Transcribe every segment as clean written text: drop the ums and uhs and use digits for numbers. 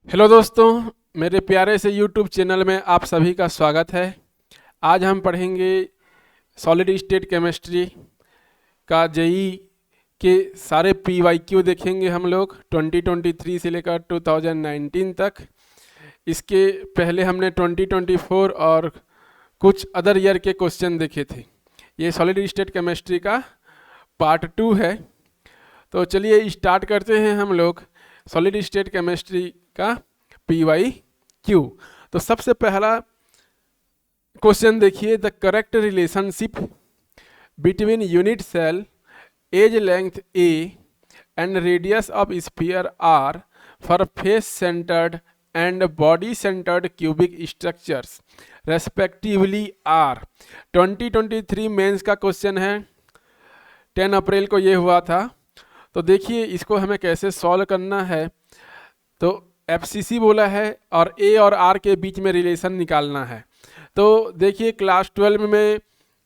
Hello दोस्तों, मेरे प्यारे से यूट्यूब चैनल में आप सभी का स्वागत है। आज हम पढ़ेंगे सॉलिड स्टेट केमिस्ट्री का जेई के सारे पीवाईक्यू देखेंगे हम लोग 2023 से लेकर 2019 तक। इसके पहले हमने 2024 और कुछ अदर ईयर के क्वेश्चन देखे थे। ये सॉलिड स्टेट केमिस्ट्री का पार्ट 2 है। तो चलिए स्टार्ट करते हैं हम लोग सॉलिड स्टेट केमिस्ट्री का PYQ। तो सबसे पहला क्वेश्चन देखिए, the correct relationship between unit cell edge length A and radius of sphere R for face centred and body centred cubic structures respectively are. 2023 mains का क्वेश्चन है, 10 अप्रैल को ये हुआ था। तो देखिए इसको हमें कैसे सॉल्व करना है। तो FCC बोला है और A और R के बीच में रिलेशन निकालना है। तो देखिए क्लास 12 में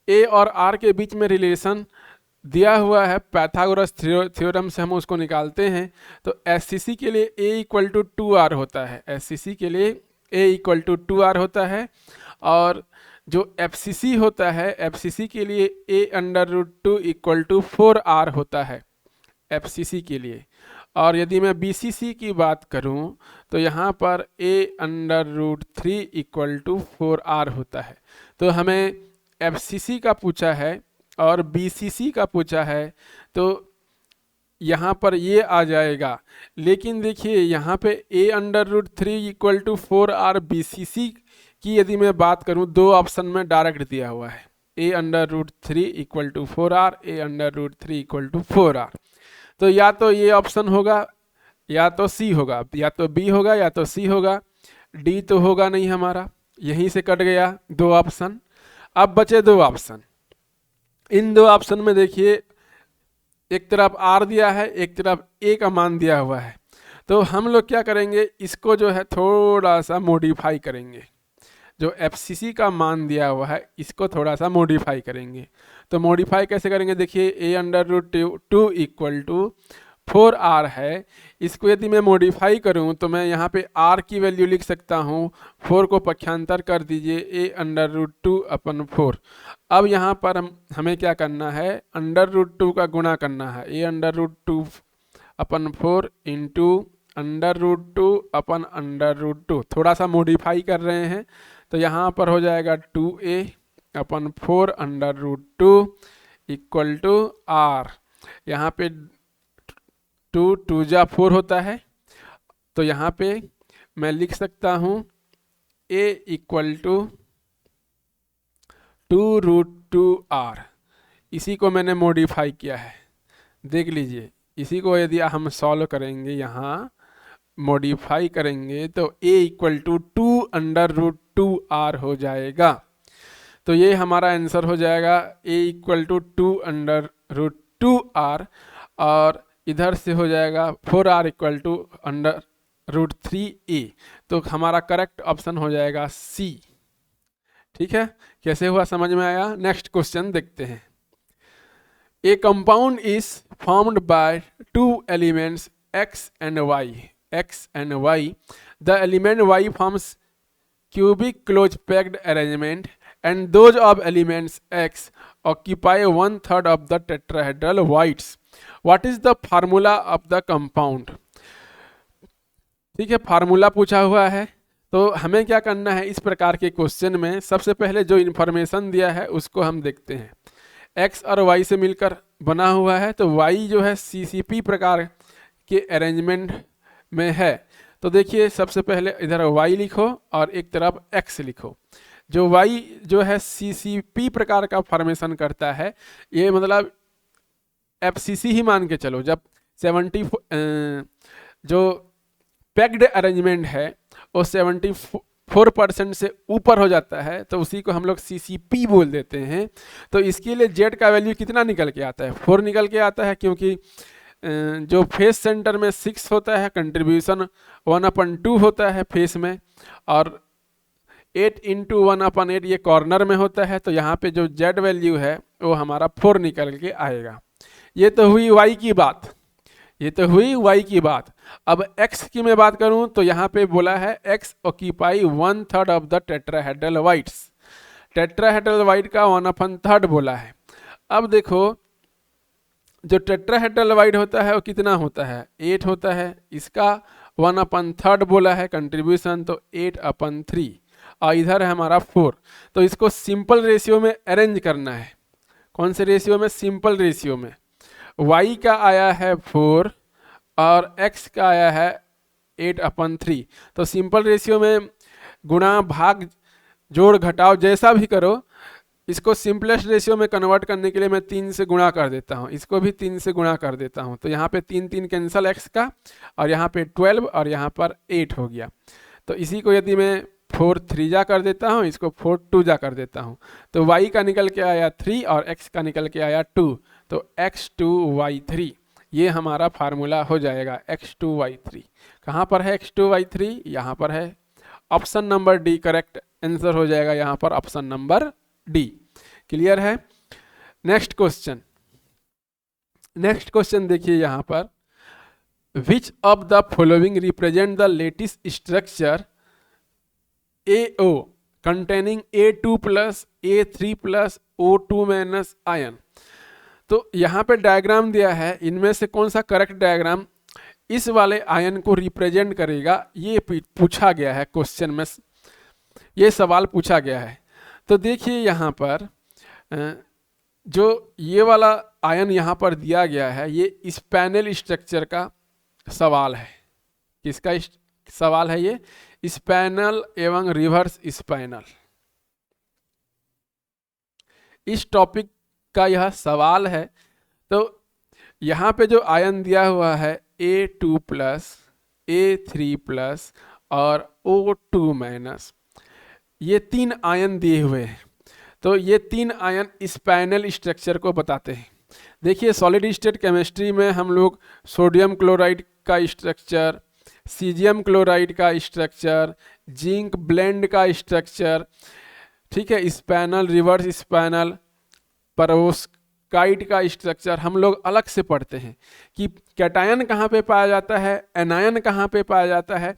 A और R के बीच में रिलेशन दिया हुआ है, पाइथागोरस थ्योरम से हम उसको निकालते हैं। तो SCC के लिए A इक्वल टू 2R होता है, SCC के लिए A इक्वल टू 2R होता है। और जो FCC होता है, FCC के लिए A under root 2 equal to 4R होता है FCC के लिए। और यदि मैं BCC की बात करूं तो यहाँ पर A under root 3 equal to 4R होता है। तो हमें FCC का पूछा है और BCC का पूछा है, तो यहाँ पर ये आ जाएगा। लेकिन देखिए यहाँ पे A under root 3 equal to 4R BCC की यदि मैं बात करूँ, दो ऑप्शन में डायरेक्ट दिया हुआ है, A under root 3 equal to 4R, A under root 3 equal to 4R। तो या तो ये ऑप्शन होगा या तो सी होगा, या तो बी होगा या तो सी होगा। डी तो होगा नहीं हमारा, यहीं से कट गया दो ऑप्शन। अब बचे दो ऑप्शन। इन दो ऑप्शन में देखिए एक तरफ आर दिया है, एक तरफ ए का मान दिया हुआ है। तो हम लोग क्या करेंगे, इसको जो है थोड़ा सा मॉडिफाई करेंगे। जो FCC का मान दिया हुआ है इसको थोड़ा सा मॉडिफाई करेंगे। तो मॉडिफाई कैसे करेंगे, देखिए A under root 2 equal to 4R है। इसको यदि मैं मॉडिफाई करूं तो मैं यहाँ पे R की वैल्यू लिख सकता हूँ, 4 को पक्षांतर कर दीजिए, A अंडर रूट 2 अपन 4। अब यहाँ पर हमें क्या करना है, अंडर रूट 2 का गुणा करना है, A under root 2 upon 4 into under root 2 upon under root 2। थोड़ा सा मॉडिफाई कर रहे हैं, तो यहाँ पर हो जाएगा 2A upon 4 under root 2 equal to R। यहाँ पे 2 जा 4 होता है, तो यहाँ पे मैं लिख सकता हूँ A equal to 2 root 2R। इसी को मैंने मॉडिफाई किया है, देख लीजिए। इसी को यदि हम सॉल्व करेंगे, यहाँ मॉडिफाई करेंगे तो A equal to 2 under root 2R हो जाएगा। तो ये हमारा आंसर हो जाएगा A equal to 2 under root 2R। और इधर से हो जाएगा 4R equal to under root 3A। तो हमारा करेक्ट ऑप्शन हो जाएगा C। ठीक है, कैसे हुआ समझ में आया। नेक्स्ट क्वेश्चन देखते हैं। A compound is formed by two elements X and Y. X and Y. The element Y forms cubic close packed arrangement and those of elements X occupy 1/3 of the tetrahedral voids. What is the formula of the compound? ठीक है, formula पूछा हुआ है। तो हमें क्या करना है, इस प्रकार के क्वेश्चन में सबसे पहले जो इन्फॉर्मेशन दिया है उसको हम देखते हैं। X और Y से मिलकर बना हुआ है, तो Y जो है CCP प्रकार के अरेंजमेंट में है। तो देखिए सबसे पहले इधर Y लिखो और एक तरफ X लिखो। जो Y जो है CCP प्रकार का फॉर्मेशन करता है, ये मतलब FCC ही मान के चलो। जब 70 जो पैक्ड अरेंजमेंट है वो 74% से ऊपर हो जाता है, तो उसी को हम लोग CCP बोल देते हैं। तो इसके लिए Z का वैल्यू कितना निकल के आता है, 4 निकल के आता है, क्योंकि जो फेस सेंटर में 6 होता है, कंट्रीब्यूशन 1/2 होता है फेस में, और 8 इंटू 1/8 ये कॉर्नर में होता है। तो यहाँ पे जो Z वैल्यू है वो हमारा 4 निकल के आएगा। ये तो हुई Y की बात, ये तो हुई Y की बात। अब x की मैं बात करूं तो यहाँ पे बोला है x occupy 1/3 of the tetrahedral voids. Tetrahedral void का 1/3 बोला है। अब देखो जो टेट्राहेड्रल वाइट होता है वो कितना होता है, 8 होता है। इसका 1/3 बोला है कंट्रीब्यूशन, तो 8/3 और इधर है हमारा 4। तो इसको सिंपल रेशियो में अरेंज करना है। कौन से रेशियो में? सिंपल रेशियो में। y का आया है 4 और x का आया है 8/3। तो सिंपल रेशियो में गुणा भाग जोड़ घटाव जैसा भी करो, इसको सिंपलेस्ट रेशियो में कन्वर्ट करने के लिए मैं 3 से गुणा कर देता हूँ, इसको भी 3 से गुणा कर देता हूँ। तो यहाँ पे 3 कैंसल x का, और यहाँ पे 12 और यहाँ पर 8 हो गया। तो इसी को यदि मैं 4 3 जा कर देता हूँ, इसको 4 2 जा कर देता हूँ, तो y का निकल के आया 3 और x का निकल के आया 2। तो x2y3 ये हमारा फार्मूला हो जाएगा। x2y3 कहाँ पर है? x2y3 यहाँ पर है। Option number D correct answer हो जाएगा यहाँ पर, ऑप्शन नंबर डी। क्लियर है? नेक्स्ट क्वेश्चन, नेक्स्ट क्वेश्चन देखिए यहाँ पर, which of the following represent the lattice structure AO containing A2 plus A3 plus O2 minus ion. तो यहाँ पे डायग्राम दिया है, इनमें से कौन सा करेक्ट डायग्राम इस वाले आयन को रिप्रेजेंट करेगा, ये पूछा गया है क्वेश्चन में, ये सवाल पूछा गया है। तो देखिए यहाँ पर जो ये वाला आयन यहाँ पर दिया गया है, ये स्पैनल स्ट्रक्चर का सवाल है। किसका सवाल है? ये स्पैनल एवं रिवर्स स्पैनल, इस टॉपिक का यह सवाल है। तो यहाँ पे जो आयन दिया हुआ है A2 प्लस A3 प्लस और O2 माइनस, ये 3 आयन दिए हुए हैं। तो ये 3 आयन स्पैनल स्ट्रक्चर को बताते हैं। देखिए सॉलिड स्टेट केमिस्ट्री में हम लोग सोडियम क्लोराइड का स्ट्रक्चर, सीजियम क्लोराइड का स्ट्रक्चर, जिंक ब्लेंड का स्ट्रक्चर, ठीक है, स्पैनल, रिवर्स स्पैनल, पेरोव्स्काइट का स्ट्रक्चर हम लोग अलग से पढ़ते हैं कि कैटायन कहाँ पे पाया जाता है, एनायन कहाँ पे पाया जाता है।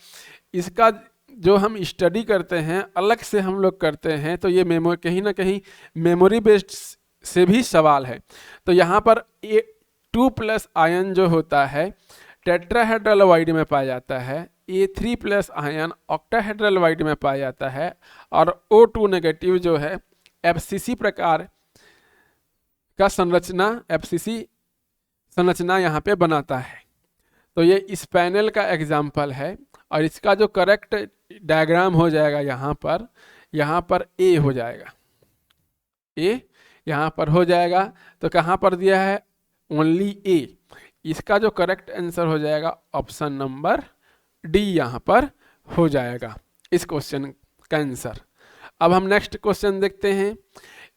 इसका जो हम स्टडी करते हैं अलग से हम लोग करते हैं। तो ये कहीं ना कहीं मेमोरी बेस्ड से भी सवाल है। तो यहाँ पर A2 प्लस आयन जो होता है टेट्राहेड्रल वाइड में पाया जाता है, A3 plus ion octahedral wide में पाया जाता है, और O2 नेगेटिव जो है FCC प्रकार का संरचना, FCC संरचना यहाँ पे बनाता है। तो ये स्पैनल का एग्जाम्पल है, और इसका जो करेक्ट डायग्राम हो जाएगा यहाँ पर A हो जाएगा, A यहाँ पर हो जाएगा। तो कहाँ पर दिया है? Only A। इसका जो करेक्ट आंसर हो जाएगा ऑप्शन नंबर डी यहाँ पर हो जाएगा इस क्वेश्चन का आंसर। अब हम नेक्स्ट क्वेश्चन देखते हैं।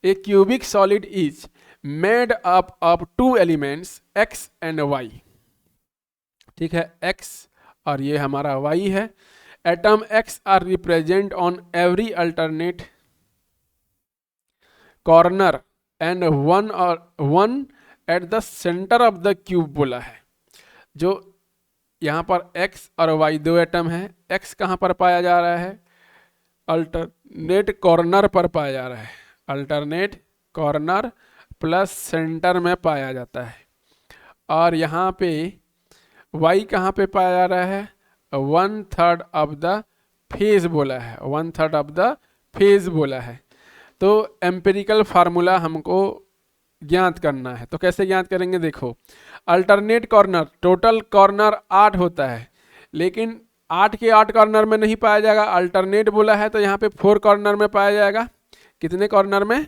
A cubic solid is made up of 2 elements x and y। ठीक है, x और ये हमारा y है। Atom x are represent on every alternate corner and one at the centre of the cube बोला है। जो यहाँ पर x और y 2 एटम है, x कहाँ पर पाया जा रहा है? अल्टरनेट कॉर्नर पर पाया जा रहा है, अल्टरनेट कॉर्नर प्लस सेंटर में पाया जाता है। और यहाँ पे y कहाँ पे पाया जा रहा है? 1/3 ऑफ द फेज बोला है, 1/3 ऑफ द फेज बोला है। तो एम्पिरिकल फार्मूला हमको ज्ञात करना है। तो कैसे ज्ञात करेंगे? देखो, अल्टरनेट कॉर्नर, टोटल कॉर्नर 8 होता है, लेकिन 8 के 8 कॉर्नर में नहीं पाया जाएगा। अल्टरनेट बोला है तो यहाँ पे 4 कॉर्नर में पाया जाएगा। कितने कॉर्नर में?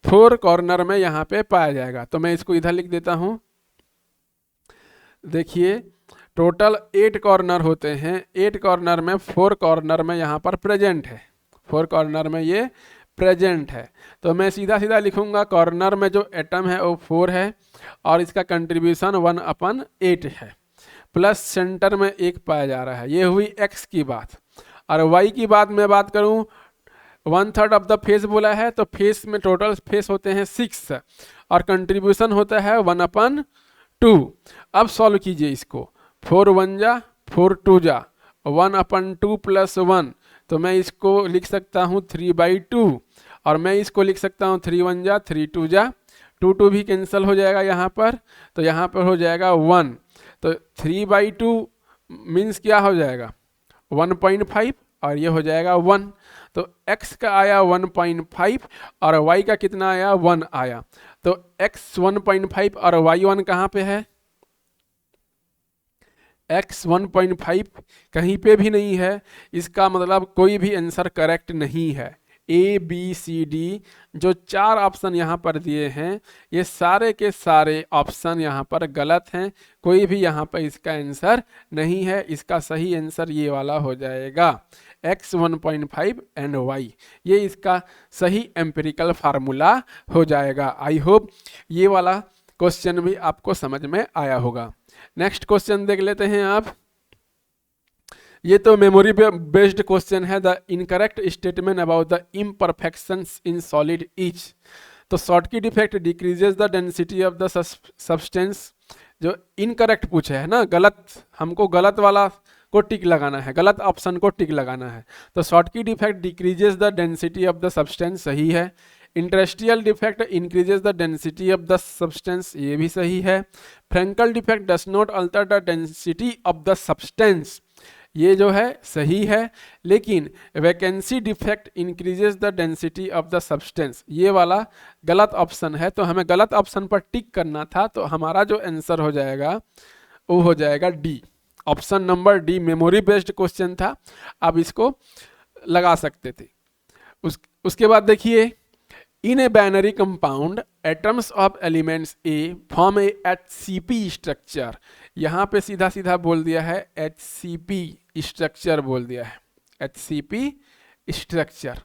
4 कॉर्नर में यहाँ पे पाया जाएगा। तो मैं इसको इधर लिख देता हूँ। देखिए टोटल 8 कॉर्नर होते हैं, 8 कॉर्नर में 4 कॉर्नर में यहाँ पर प्रेजेंट है, 4 कॉर्नर में ये प्रेजेंट है। तो मैं सीधा सीधा लिखूंगा कॉर्नर में जो एटम है वो 4 है और इसका कंट्रीब्यूशन 1/8 है, प्लस सेंटर में 1 पाया जा रहा है। ये हुई x की बात। और y की बात मैं बात करूं, 1/3 ऑफ द फेस बोला है, तो फेस में टोटल फेस होते हैं 6 और कंट्रीब्यूशन होता है 1/2। अब सॉल्व कीजिए इसको, 4 1 जा 4 टू जा 1/2 + 1, तो मैं इसको लिख सकता हूँ 3/2, और मैं इसको लिख सकता हूँ 3 1 जा 3 2 जा 2 2 भी कैंसिल हो जाएगा यहाँ पर, तो यहाँ पर हो जाएगा 1। तो 3/2 मीन्स क्या हो जाएगा 1.5, और ये हो जाएगा 1। तो x का आया 1.5 और y का कितना आया 1 आया। तो x 1.5 और y 1 कहाँ पे है, x 1.5 कहीं पे भी नहीं है, इसका मतलब कोई भी आंसर करेक्ट नहीं है। A B C D जो 4 ऑप्शन यहाँ पर दिए हैं, ये सारे के सारे ऑप्शन यहाँ पर गलत हैं, कोई भी यहाँ पर इसका आंसर नहीं है। इसका सही आंसर ये वाला हो जाएगा x 1.5 एंड y, ये इसका सही एम्पिरिकल फार्मूला हो जाएगा। आई होप ये वाला क्वेश्चन भी आपको समझ में आया होगा। नेक्स्ट क्वेश्चन देख लेते हैं आप। ये तो मेमोरी बेस्ड क्वेश्चन है। The incorrect statement about the imperfections in solid each. तो Schottky defect decreases the density of the substance. जो इनकरेक्ट पूछे है ना, गलत, हमको गलत वाला को टिक लगाना है, गलत ऑप्शन को टिक लगाना है। तो Schottky defect decreases the density of the substance, सही है। Interstitial defect increases the density of the substance, ये भी सही है। Frenkel defect does not alter the density of the substance, ये जो है सही है। लेकिन vacancy defect increases the density of the substance, ये वाला गलत ऑप्शन है। तो हमें गलत ऑप्शन पर टिक करना था, तो हमारा जो आंसर हो जाएगा वो हो जाएगा D, option number D. Memory based question था, आप इसको लगा सकते थे। उसके बाद देखिए, in a binary compound atoms of elements a form a HCP structure. यहाँ पे सीधा सीधा बोल दिया है HCP स्ट्रक्चर, बोल दिया है HCP स्ट्रक्चर।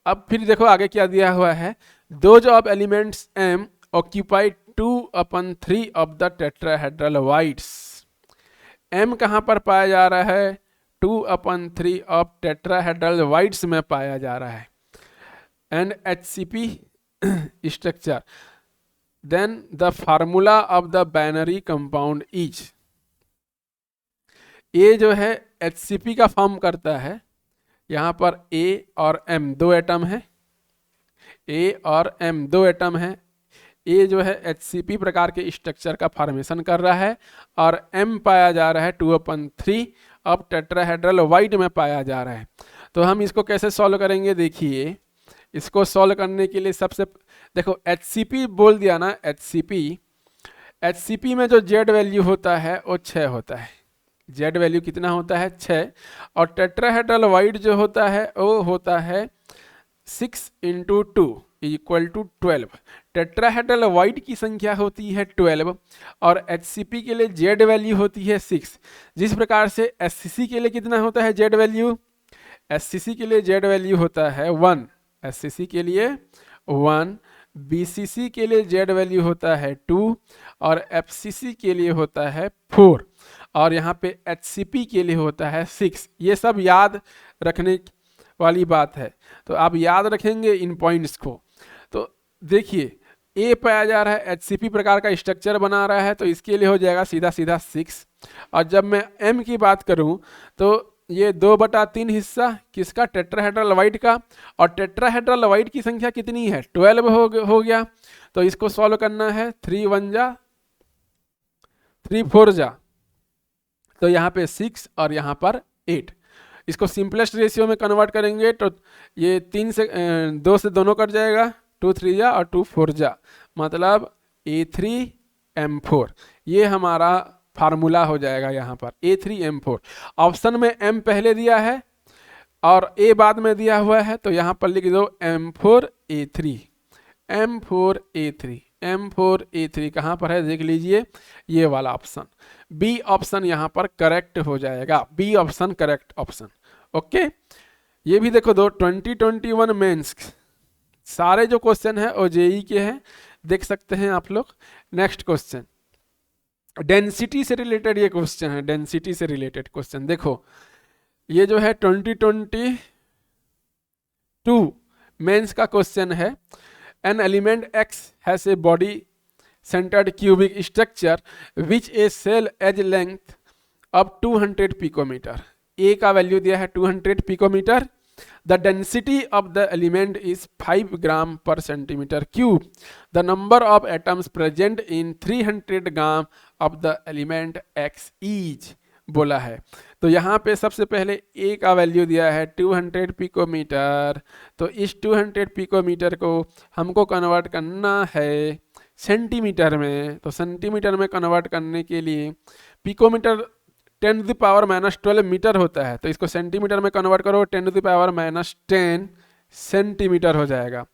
अब फिर देखो आगे क्या दिया हुआ है, those of elements M occupy 2/3 of the tetrahedral wides. M कहाँ पर पाया जा रहा है, 2/3 ऑफ टेट्राहेड्रल वाइड्स में पाया जा रहा है। And HCP structure, then the formula of the binary compound is. A जो है HCP का फॉर्म करता है, यहाँ पर A और M दो एटम है, A और M दो एटम है। A जो है HCP प्रकार के स्ट्रक्चर का फॉर्मेशन कर रहा है, और M पाया जा रहा है 2/3 ऑफ टेट्राहेड्रल वाइड में पाया जा रहा है। तो हम इसको कैसे सॉल्व करेंगे, देखिए इसको सॉल्व करने के लिए सबसे देखो HCP बोल दिया ना, HCP में जो Z वैल्यू होता है वो 6 होता है। Z वैल्यू कितना होता है 6, और टेट्राहेड्रल वाइड जो होता है वो होता है 6 × 2 = 12। टेट्राहेड्रल वाइड की संख्या होती है 12, और HCP के लिए Z वैल्यू होती है 6। जिस प्रकार से SCC के लिए कितना होता है Z वैल्यू, SCC के लिए Z वैल्यू होता है 1, SCC के लिए 1, BCC के लिए Z वैल्यू होता है 2, और FCC के लिए होता है 4, और यहाँ पे HCP के लिए होता है 6। ये सब याद रखने वाली बात है, तो आप याद रखेंगे इन पॉइंट्स को। तो देखिए A पाया जा रहा है, HCP प्रकार का स्ट्रक्चर बना रहा है, तो इसके लिए हो जाएगा सीधा सीधा 6। और जब मैं M की बात करूं तो ये 2/3 हिस्सा किसका, टेट्राहेड्रल वाइड का, और टेट्राहेड्रल वाइड की संख्या कितनी है 12 हो गया। तो इसको सॉल्व करना है, 3 1 जा 3 4 जा, तो यहाँ पे 6 और यहाँ पर 8। इसको सिंपलेस्ट रेशियो में कन्वर्ट करेंगे तो ये 3 से 2 से दोनों कट जाएगा, 2 3 जा और 2 4 जा, मतलब A3M4। ये हमारा फार्मूला हो जाएगा यहाँ पर A3M4। ऑप्शन में M पहले दिया है और A बाद में दिया हुआ है, तो यहाँ पर लिख दो M4A3, M4A3, M4A3 कहाँ पर है देख लीजिए, ये वाला ऑप्शन B ऑप्शन यहाँ पर करेक्ट हो जाएगा, B option correct option. Okay, ये भी देखो 2021 मेंस सारे जो क्वेश्चन है वो जेई के हैं, देख सकते हैं आप लोग। नेक्स्ट क्वेश्चन डेंसिटी से रिलेटेड ये क्वेश्चन है, डेंसिटी से रिलेटेड क्वेश्चन देखो, ये जो है 2022 मेंस का क्वेश्चन है। An element X has a body centered cubic structure which a cell edge length अब 200 पिकोमीटर, ए का वैल्यू दिया है 200 picometre. The density of the element is 5 gram per centimetre cube. The number of atoms present in 300 gram of the element x each बोला है। तो यहाँ पे सबसे पहले ए का वैल्यू दिया है 200 पिकोमीटर। तो इस 200 पिकोमीटर को हमको कन्वर्ट करना है सेंटीमीटर में। तो सेंटीमीटर में कन्वर्ट करने के लिए पिकोमीटर 10⁻⁻12 मीटर होता है, तो इसको सेंटीमीटर में कन्वर्ट करो 10⁻⁻10 सेंटीमीटर हो जाएगा।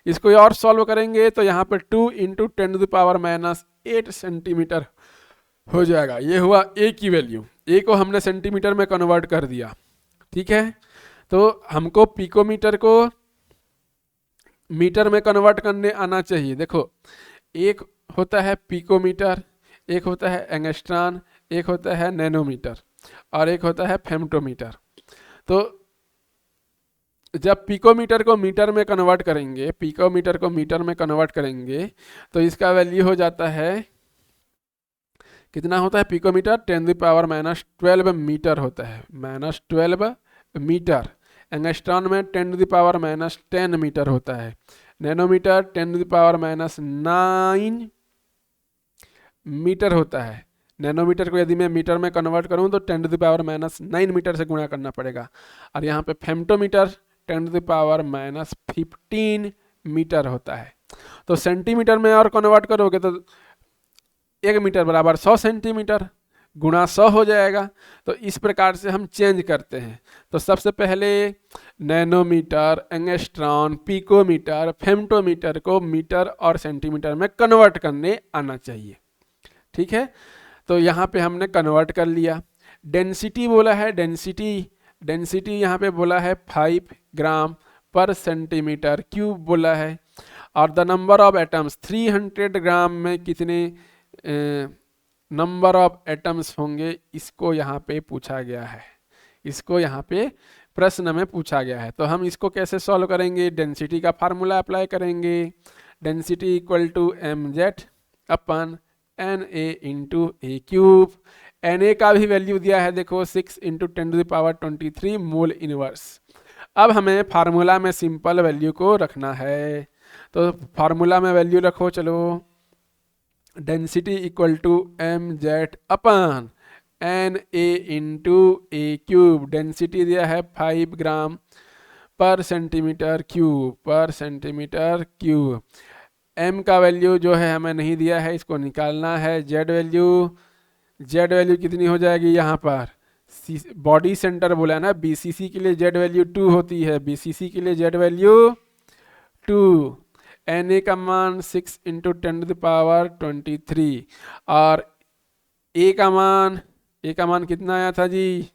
इसको और सॉल्व करेंगे तो यहाँ पे 2 × 10⁻⁸ सेंटीमीटर हो जाएगा। ये हुआ ए की वैल्यू, ए को हमने सेंटीमीटर में कन्वर्ट कर दिया। ठीक है, तो हमको पिकोमीटर को मीटर में कन्वर्ट करने आना चाहिए। देखो, एक होता है पिकोमीटर, एक होता है एंगस्ट्रॉन, एक होता है नैनोमीटर और एक होता है फेम्टोमीटर। तो जब पिकोमीटर को मीटर में कन्वर्ट करेंगे, पिकोमीटर को मीटर में कन्वर्ट करेंगे तो इसका वैल्यू हो जाता है, कितना होता है पिकोमीटर? 10⁻⁻12 मीटर होता है, -12 मीटर। एंगस्ट्रॉन में 10⁻⁻10 मीटर होता है। नैनोमीटर 10⁻⁻9 मीटर होता है। नैनोमीटर को यदि मैं मीटर में कन्वर्ट करूं तो 10⁻⁻9 मीटर से गुणा करना पड़ेगा। और यहाँ पे फेम्टोमीटर 10⁻⁻15 मीटर होता है। तो सेंटीमीटर में और कन्वर्ट करोगे तो 1 मीटर बराबर 100 सेंटीमीटर, गुणा 100 हो जाएगा। तो इस प्रकार से हम चेंज करते हैं। तो सबसे पहले नैनोमीटर, एंगस्ट्रॉन, पिकोमीटर, फेम्टोमीटर को मीटर और सेंटीमीटर में कन्वर्ट करने आना चाहिए। ठीक है, तो यहाँ पे हमने कन्वर्ट कर लिया। डेंसिटी बोला है, डेंसिटी यहाँ पे बोला है 5 ग्राम पर सेंटीमीटर क्यूब बोला है। और द नंबर ऑफ एटम्स, 300 ग्राम में कितने नंबर ऑफ एटम्स होंगे, इसको यहाँ पे पूछा गया है। इसको यहाँ पे प्रश्न में पूछा गया है। तो हम इसको कैसे सॉल्व करेंगे? डेंसिटी का फार्मूला अप्लाई करेंगे। Density equal to mz upon Na into A cube. Na का भी वैल्यू दिया है, देखो 6 × 10⁻23 मोल इनवर्स। अब हमें फार्मूला में सिंपल वैल्यू को रखना है। तो फार्मूला में वैल्यू रखो, चलो। Density equal to mz upon Na into A cube. Density दिया है 5 gram per centimetre cube. m का वैल्यू जो है हमें नहीं दिया है, इसको निकालना है। z वैल्यू कितनी हो जाएगी यहाँ पर? बॉडी सेंटर बोला है ना, BCC के लिए z वैल्यू 2 होती है। BCC के लिए z वैल्यू 2। Na का मान 6 × 10⁻23 और a का मान कितना आया था जी?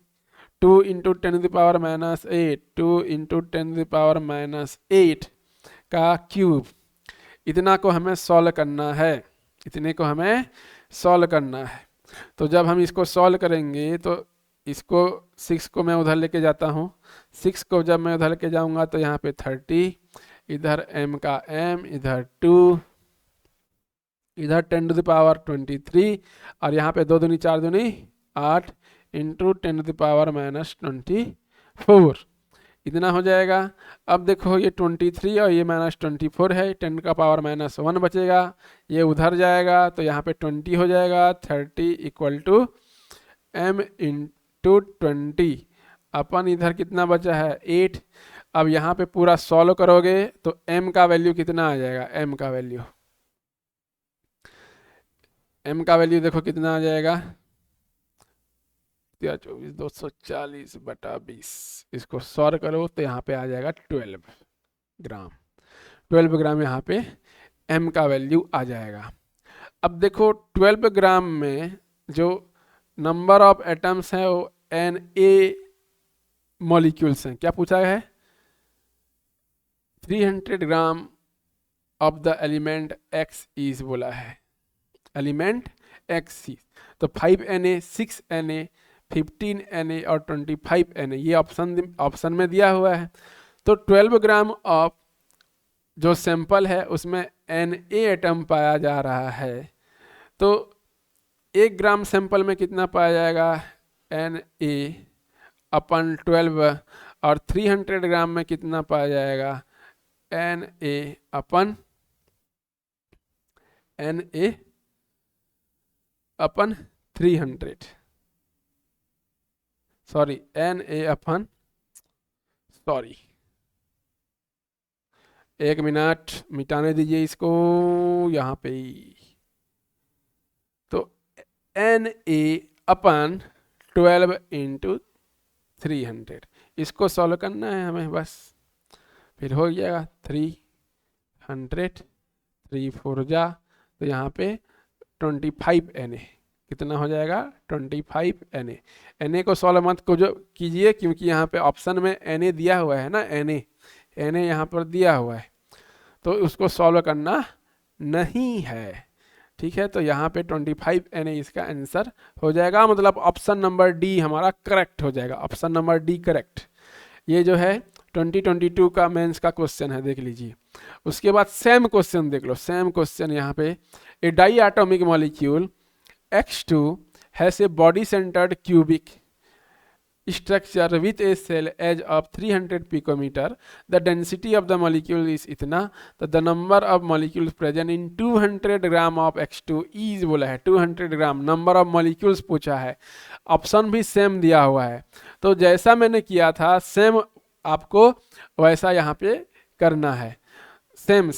2 × 10⁻8 2 × 10⁻8 का क्यूब। इतना को हमें सॉल्व करना है, तो जब हम इसको सॉल्व करेंगे तो इसको 6 को मैं उधर लेके जाता हूँ। 6 को जब मैं उधर लेके जाऊँगा तो यहाँ पे 30, इधर m का m, इधर 2, इधर 10⁻23 और यहाँ पे 2 दूनी 4 दूनी 8 × 10⁻24 इतना हो जाएगा। अब देखो ये 23 और ये -24 है, 10⁻⁻1 बचेगा, ये उधर जाएगा तो यहाँ पे 20 हो जाएगा। 30 = m × 20 अपन इधर कितना बचा है? 8। अब यहाँ पे पूरा सॉल्व करोगे तो m का वैल्यू कितना आ जाएगा? m का वैल्यू देखो कितना आ जाएगा? 24,240/20। इसको सॉल्व करो तो यहाँ पे आ जाएगा 12 ग्राम। 12 ग्राम यहाँ पे m का वैल्यू आ जाएगा। अब देखो 12 ग्राम में जो नंबर ऑफ एटम्स हैं वो Na मॉलिक्यूल्स हैं। क्या पूछा है? 300 gram of the element X is बोला है, एलिमेंट X। तो 5Na, 6Na, 15Na और 25Na ये ऑप्शन में दिया हुआ है। तो 12 ग्राम ऑफ जो सैंपल है उसमें Na एटम पाया जा रहा है। तो 1 ग्राम सैंपल में कितना पाया जाएगा? Na/12 और 300 ग्राम में कितना पाया जाएगा, Na/300, सॉरी सॉरी 1 मिनट मिटाने दीजिए इसको यहाँ पे। तो Na/12 × 300 इसको सॉल्व करना है हमें बस, फिर हो जाएगा 300, 3 4 जा, तो यहाँ पे 25 Na कितना हो जाएगा, 25 Na। Na को सॉल्व मत को जो कीजिए, क्योंकि यहाँ पे ऑप्शन में Na दिया हुआ है ना, Na यहाँ पर दिया हुआ है, तो उसको सॉल्व करना नहीं है। ठीक है, तो यहाँ पे 25 Na इसका आंसर हो जाएगा, मतलब ऑप्शन नंबर डी हमारा करेक्ट हो जाएगा, ऑप्शन नंबर डी करेक्ट। ये जो है 2022 का मेंस का क्वेश्चन है, देख लीजिए। उसके बाद सेम क्वेश्चन देख लो, सेम क्वेश्चन यहाँ पे, a diatomic molecule X2 has a body centered cubic structure with a cell edge of 300 picometer. The density of the molecule is इतना, तो the number of molecules present in 200 gram of X2 is बोला है, 200 ग्राम number of molecules पूछा है, option भी same दिया हुआ है। तो जैसा मैंने किया था सेम आपको वैसा यहाँ पे करना है, सेम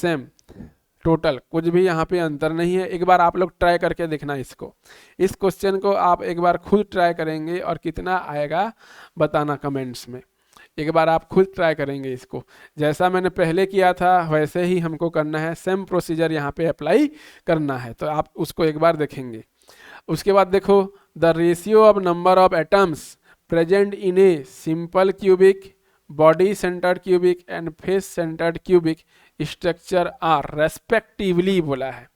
टोटल, कुछ भी यहाँ पे अंतर नहीं है। एक बार आप लोग ट्राई करके देखना इसको, इस क्वेश्चन को आप एक बार खुद ट्राई करेंगे और कितना आएगा बताना कमेंट्स में। एक बार आप खुद ट्राई करेंगे इसको, जैसा मैंने पहले किया था वैसे ही हमको करना है, सेम प्रोसीजर यहाँ पे अप्लाई करना है, तो आप उसको एक बार देखेंगे। उसके बाद देखो, the ratio of number of atoms present in a simple cubic, body centred cubic and face centred cubic structure are respectively बोला है।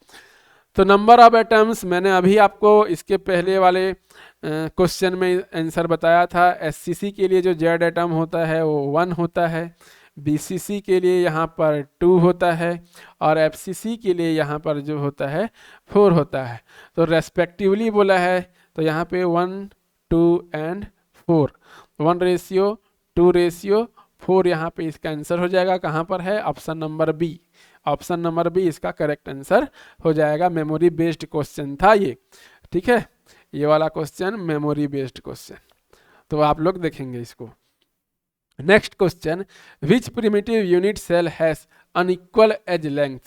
तो नंबर ऑफ एटम्स मैंने अभी आपको इसके पहले वाले क्वेश्चन में आंसर बताया था। एससीसी के लिए जो जेड एटम होता है वो 1 होता है, बीसीसी के लिए यहाँ पर 2 होता है, और एफसीसी के लिए यहाँ पर जो होता है 4 होता है। तो रेस्पेक्टिवली बोला है, तो यहाँ पे 1 2 एंड 4, 1:2:4 यहाँ पे इसका आंसर हो जाएगा। कहाँ पर है, option number B, option number B इसका करेक्ट आंसर हो जाएगा। मेमोरी बेस्ड क्वेश्चन था ये, ठीक है, ये वाला क्वेश्चन मेमोरी बेस्ड क्वेश्चन, तो आप लोग देखेंगे इसको। Next question, which primitive unit cell has unequal edge length,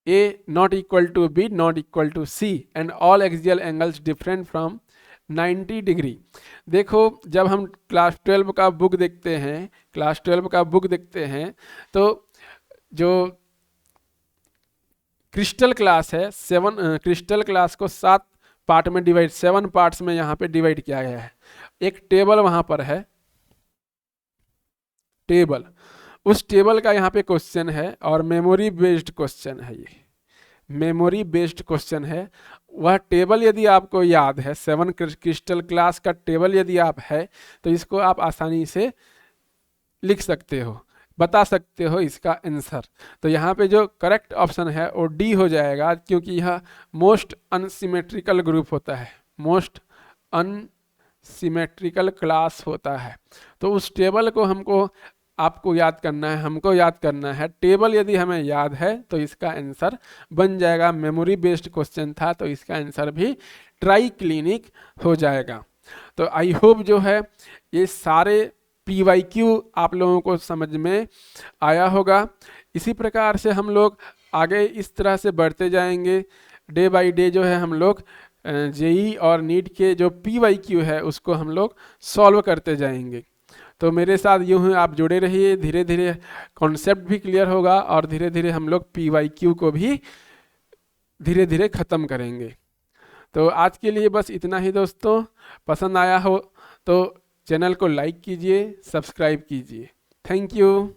A not equal to B not equal to C and all axial angles different from 90 degree. देखो, जब हम क्लास 12 का book देखते हैं, तो जो क्रिस्टल क्लास है, 7 क्रिस्टल क्लास को 7 पार्ट में डिवाइड, 7 पार्ट्स में यहाँ पे डिवाइड किया गया है। एक टेबल वहाँ पर है, टेबल, उस टेबल का यहाँ पे क्वेश्चन है, और मेमोरी बेस्ड क्वेश्चन है, ये मेमोरी बेस्ड क्वेश्चन है। वह टेबल यदि आपको याद है, 7 क्रिस्टल क्लास का टेबल यदि आप है, तो इसको आप आसानी से लिख सकते हो, बता सकते हो इसका आंसर। तो यहाँ पे जो करेक्ट ऑप्शन है वो डी हो जाएगा, क्योंकि यह मोस्ट अनसिमेट्रिकल ग्रुप होता है, मोस्ट अनसिमेट्रिकल क्लास होता है। तो उस टेबल को आपको याद करना है, हमको याद करना है। टेबल यदि हमें याद है तो इसका आंसर बन जाएगा। मेमोरी बेस्ड क्वेश्चन था, तो इसका आंसर भी ट्राई क्लिनिक हो जाएगा। तो आई होप जो है ये सारे PYQ आप लोगों को समझ में आया होगा। इसी प्रकार से हम लोग आगे इस तरह से बढ़ते जाएंगे, डे बाय डे जो है हम लोग जेई और नीट के जो PYQ है उसको हम लोग सॉल्व करते जाएंगे। तो मेरे साथ यूँ ही आप जुड़े रहिए, धीरे धीरे कॉन्सेप्ट भी क्लियर होगा, और धीरे धीरे हम लोग PYQ को भी धीरे धीरे ख़त्म करेंगे। तो आज के लिए बस इतना ही दोस्तों। पसंद आया हो तो चैनल को लाइक कीजिए, सब्सक्राइब कीजिए। Thank you.